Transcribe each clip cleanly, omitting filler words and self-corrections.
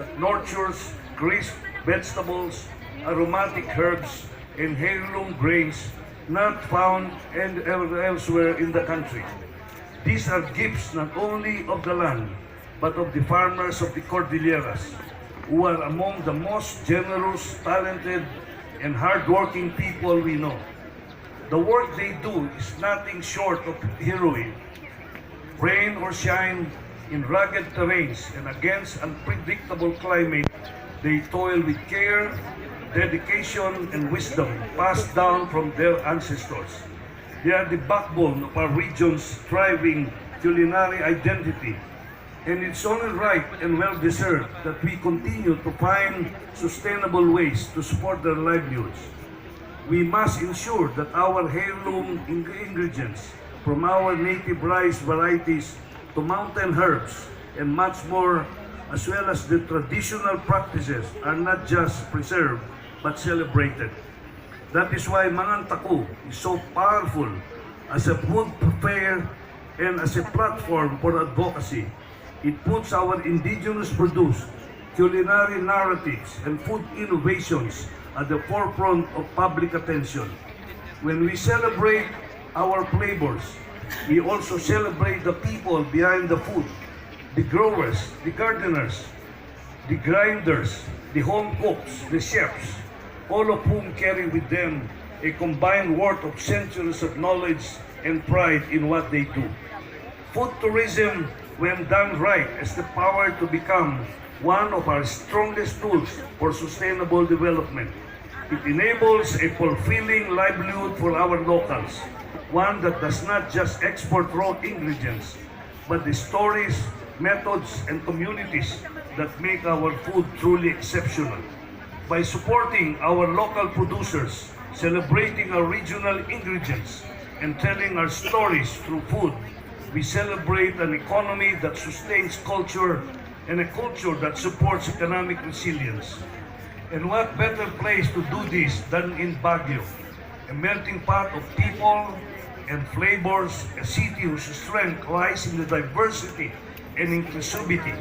that nurtures crisp vegetables, aromatic herbs, and heirloom grains not found elsewhere in the country. These are gifts not only of the land, but of the farmers of the Cordilleras, who are among the most generous, talented, and hardworking people we know. The work they do is nothing short of heroic. Rain or shine, in rugged terrains and against unpredictable climate, they toil with care, dedication, and wisdom passed down from their ancestors. They are the backbone of our region's thriving culinary identity, and it's only right and well-deserved that we continue to find sustainable ways to support their livelihoods. We must ensure that our heirloom ingredients, from our native rice varieties to mountain herbs and much more, as well as the traditional practices, are not just preserved but celebrated. That is why Mangantaku is so powerful as a food fair and as a platform for advocacy. It puts our indigenous produce, culinary narratives, and food innovations at the forefront of public attention. When we celebrate our flavors, we also celebrate the people behind the food, the growers, the gardeners, the grinders, the home cooks, the chefs, all of whom carry with them a combined worth of centuries of knowledge and pride in what they do. Food tourism, when done right, has the power to become one of our strongest tools for sustainable development. It enables a fulfilling livelihood for our locals, one that does not just export raw ingredients, but the stories, methods, and communities that make our food truly exceptional. By supporting our local producers, celebrating our regional ingredients, and telling our stories through food, we celebrate an economy that sustains culture and a culture that supports economic resilience. And what better place to do this than in Baguio, a melting pot of people and flavors, a city whose strength lies in the diversity and inclusivity.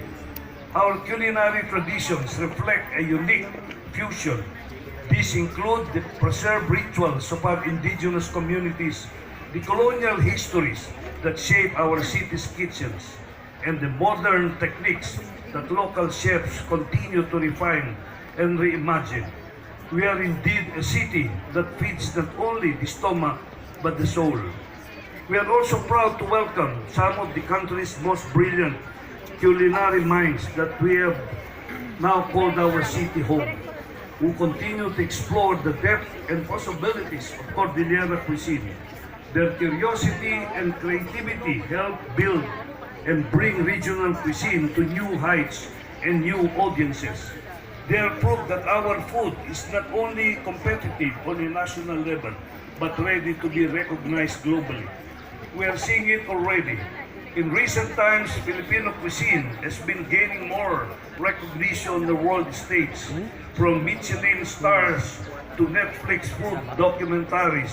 Our culinary traditions reflect a unique fusion. These include the preserved rituals of our indigenous communities, the colonial histories that shape our city's kitchens, and the modern techniques that local chefs continue to refine and reimagine. We are indeed a city that feeds not only the stomach but the soul. We are also proud to welcome some of the country's most brilliant culinary minds that we have now called our city home, who continue to explore the depth and possibilities of Cordillera cuisine. Their curiosity and creativity help build and bring regional cuisine to new heights and new audiences. They are proof that our food is not only competitive on a national level, but ready to be recognized globally. We are seeing it already. In recent times, Filipino cuisine has been gaining more recognition on the world stage, from Michelin stars to Netflix food documentaries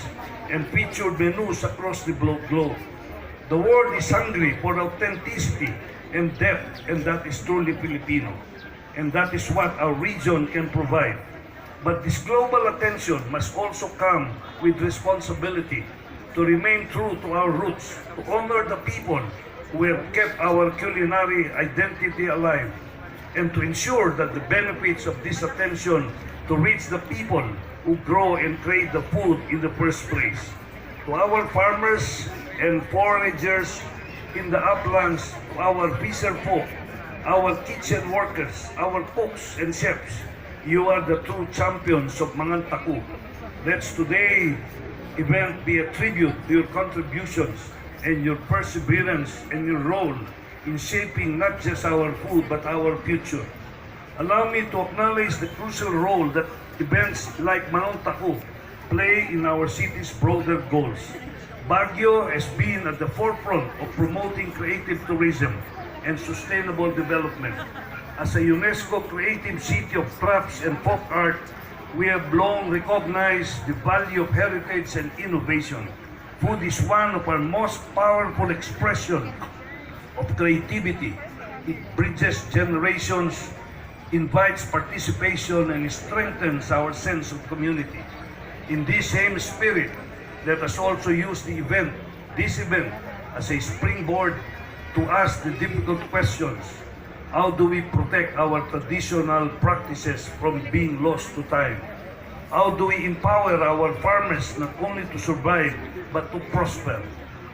and featured menus across the globe. The world is hungry for authenticity and depth, and that is truly Filipino. And that is what our region can provide. But this global attention must also come with responsibility to remain true to our roots, to honor the people who have kept our culinary identity alive, and to ensure that the benefits of this attention to reach the people who grow and create the food in the first place. To our farmers and foragers in the uplands, to our fisher folk, our kitchen workers, our cooks and chefs, you are the true champions of Mangantaku. Let's today event be a tribute to your contributions and your perseverance and your role in shaping not just our food but our future. Allow me to acknowledge the crucial role that events like Mangantaku play in our city's broader goals. Baguio has been at the forefront of promoting creative tourism and sustainable development. As a UNESCO Creative City of Crafts and Folk Art, we have long recognized the value of heritage and innovation. Food is one of our most powerful expressions of creativity. It bridges generations, invites participation and strengthens our sense of community. In this same spirit, let us also use this event, as a springboard to ask the difficult questions. How do we protect our traditional practices from being lost to time? How do we empower our farmers not only to survive, but to prosper?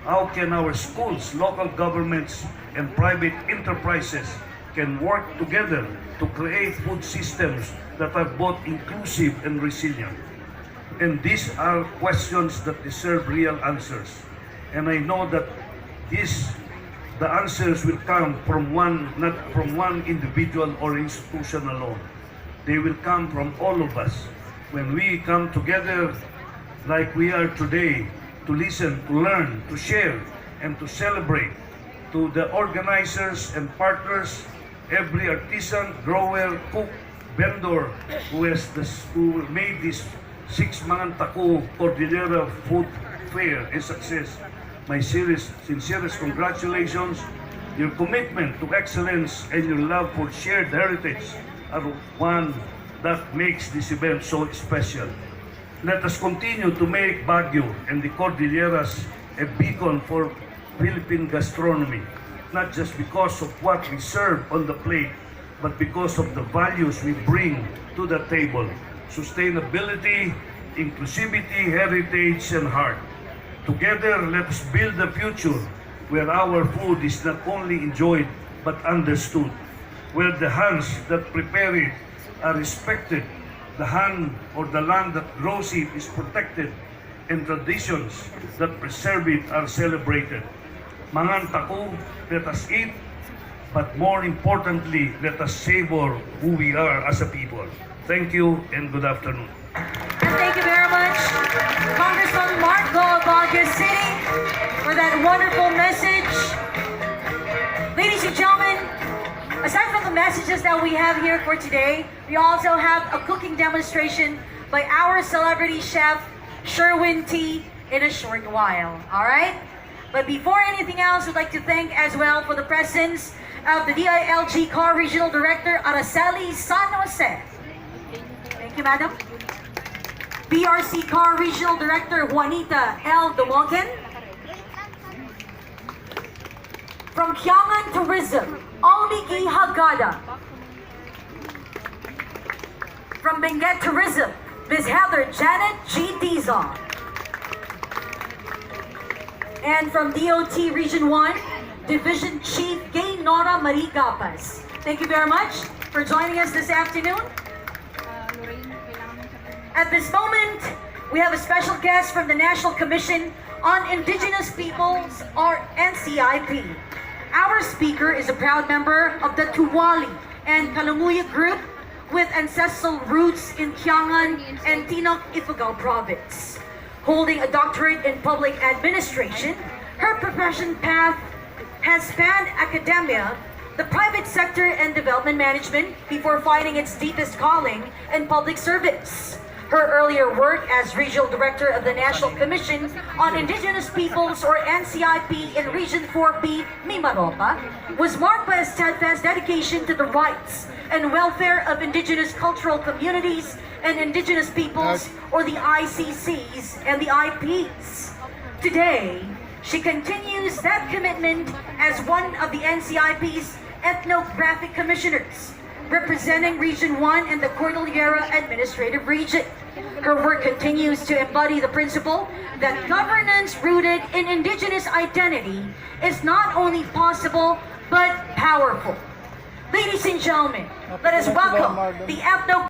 How can our schools, local governments, and private enterprises can work together to create food systems that are both inclusive and resilient? And these are questions that deserve real answers. And I know that the answers will come from not from one individual or institution alone. They will come from all of us. When we come together like we are today, to listen, to learn, to share, and to celebrate, to the organizers and partners, every artisan, grower, cook, vendor who made this 6 Mangan Taku Cordillera Food Fair a success, my sincerest congratulations. Your commitment to excellence and your love for shared heritage are one that makes this event so special. Let us continue to make Baguio and the Cordilleras a beacon for Philippine gastronomy, not just because of what we serve on the plate, but because of the values we bring to the table: sustainability, inclusivity, heritage, and heart. Together, let us build a future where our food is not only enjoyed but understood, where the hands that prepare it are respected, the hand or the land that grows it is protected, and traditions that preserve it are celebrated. Mangan Taku, let us eat, but more importantly, let us savor who we are as a people. Thank you and good afternoon. And thank you very much, Congressman Mark Go of Baguio City, for that wonderful message. Ladies and gentlemen, aside from the messages that we have here for today, we also have a cooking demonstration by our celebrity chef, Sherwin T, in a short while. All right? But before anything else, we'd like to thank as well for the presence of the DILG CAR Regional Director, Araceli San Jose. Thank you, Madam. BRC CAR Regional Director, Juanita L. Dumoken. From Kiangan Tourism, Almiki Hagada. From Benguet Tourism, Ms. Heather Janet G. Dizon. And from DOT Region 1, Division Chief Gay Nora Marie Gapas. Thank you very much for joining us this afternoon. At this moment, we have a special guest from the National Commission on Indigenous Peoples, or NCIP. Our speaker is a proud member of the Tuwali and Kalanguya group with ancestral roots in Kiangan and Tinok Ifugao province. Holding a doctorate in public administration, her profession path has spanned academia, the private sector, and development management before finding its deepest calling in public service. Her earlier work as Regional Director of the National Commission on Indigenous Peoples, or NCIP, in Region 4B, Mimaropa, was marked by a steadfast dedication to the rights and welfare of Indigenous cultural communities and Indigenous peoples, or the ICCs and the IPs. Today, she continues that commitment as one of the NCIP's ethnographic commissioners, representing Region 1 and the Cordillera Administrative Region. Her work continues to embody the principle that governance rooted in Indigenous identity is not only possible, but powerful. Ladies and gentlemen, let us welcome the